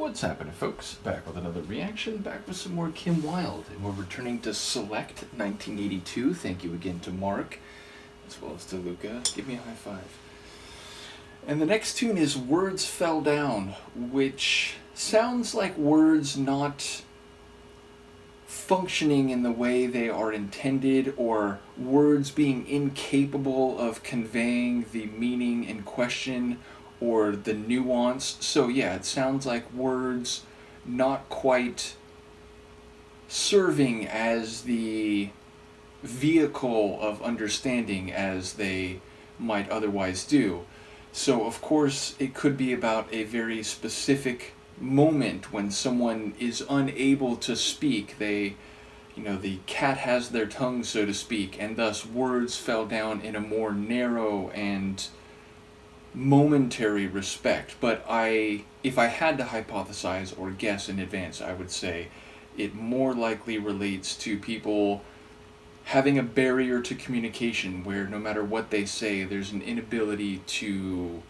What's happening, folks? Back with another reaction, back with some more Kim Wilde, and we're returning to Select 1982. Thank you again to Mark, as well as to Luca. Give me a high five. And the next tune is Words Fell Down, which sounds like words not functioning in the way they are intended, or words being incapable of conveying the meaning in question or the nuance. So yeah, it sounds like words not quite serving as the vehicle of understanding as they might otherwise do. So of course it could be about a very specific moment when someone is unable to speak. The cat has their tongue, so to speak, and thus words fell down in a more narrow and momentary respect. But if I had to hypothesize or guess in advance, I would say it more likely relates to people having a barrier to communication where no matter what they say, there's an inability to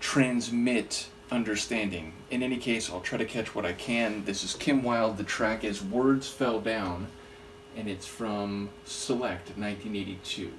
transmit understanding. In any case, I'll try to catch what I can. This is Kim Wilde. The track is Words Fell Down, and it's from Select 1982.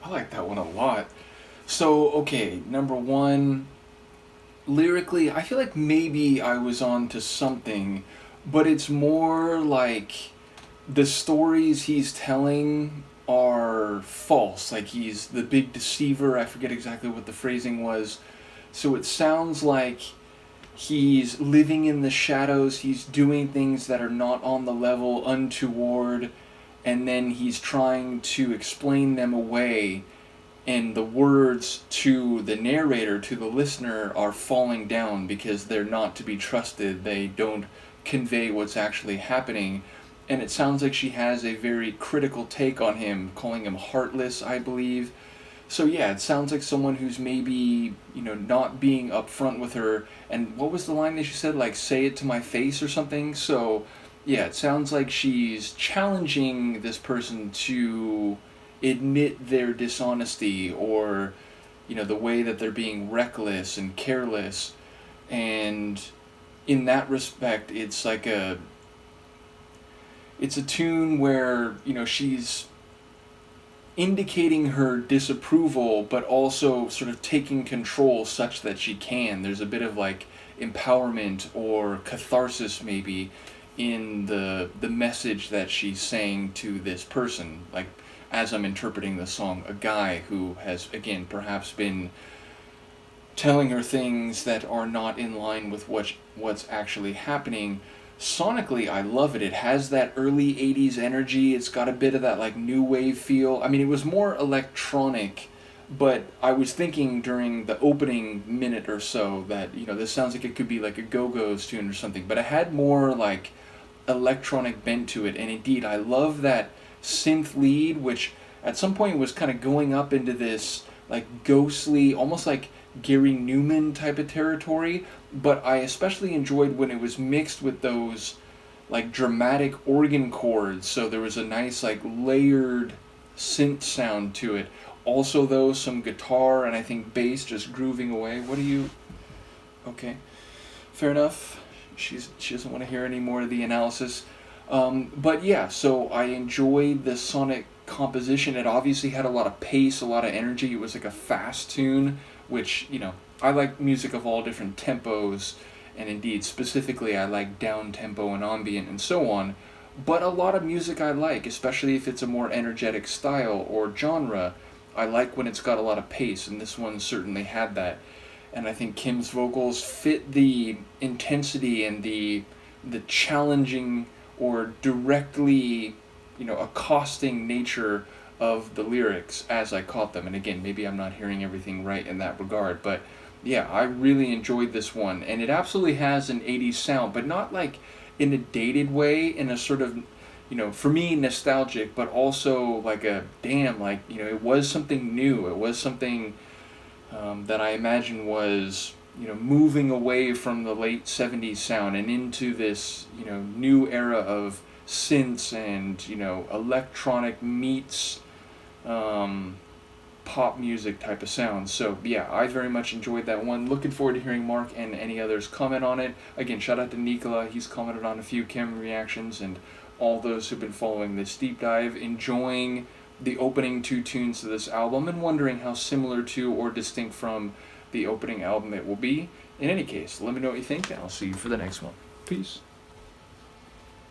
I like that one a lot. So, okay, number one, Lyrically, I feel like maybe I was on to something, but it's more like the stories he's telling are false. Like he's the big deceiver. I forget exactly what the phrasing was. So it sounds like he's living in the shadows, he's doing things that are not on the level, untoward, and then he's trying to explain them away, and the words to the narrator, to the listener, are falling down because they're not to be trusted. They don't convey what's actually happening. And it sounds like she has a very critical take on him, calling him heartless, I believe. So yeah, it sounds like someone who's maybe, not being upfront with her. And what was the line that she said? Like, say it to my face or something? So yeah, it sounds like she's challenging this person to admit their dishonesty, or the way that they're being reckless and careless. And in that respect, it's a tune where she's indicating her disapproval, but also sort of taking control such that she can. There's a bit of like empowerment or catharsis maybe in the message that she's saying to this person. Like, as I'm interpreting the song, a guy who has, again, perhaps been telling her things that are not in line with what's actually happening. Sonically, I love it. It has that early 80s energy. It's got a bit of that like new wave feel. I mean, it was more electronic, but I was thinking during the opening minute or so that, this sounds like it could be like a Go-Go's tune or something, but it had more like electronic bent to it. And indeed, I love that synth lead, which at some point was kind of going up into this like ghostly, almost like Gary Newman type of territory, but I especially enjoyed when it was mixed with those like dramatic organ chords, so there was a nice like layered synth sound to it. Also though, some guitar and I think bass just grooving away. Okay, fair enough. She doesn't want to hear any more of the analysis. But yeah, so I enjoyed the sonic composition. It obviously had a lot of pace, a lot of energy. It was like a fast tune, which, I like music of all different tempos, and indeed, specifically, I like down-tempo and ambient and so on, but a lot of music I like, especially if it's a more energetic style or genre. I like when it's got a lot of pace, and this one certainly had that. And I think Kim's vocals fit the intensity and the challenging or directly, accosting nature of the lyrics as I caught them. And again, maybe I'm not hearing everything right in that regard, but yeah, I really enjoyed this one. And it absolutely has an 80s sound, but not like in a dated way, in a sort of, for me, nostalgic, but also like it was something new. It was something that I imagine was, moving away from the late 70s sound and into this, new era of synths and, electronic meets pop music type of sound. So yeah, I very much enjoyed that one. Looking forward to hearing Mark and any others comment on it. Again, shout out to Nikola. He's commented on a few Kim reactions, and all those who've been following this deep dive, enjoying the opening two tunes to this album and wondering how similar to or distinct from the opening album it will be. In any case, let me know what you think, and I'll see you for the next one. Peace.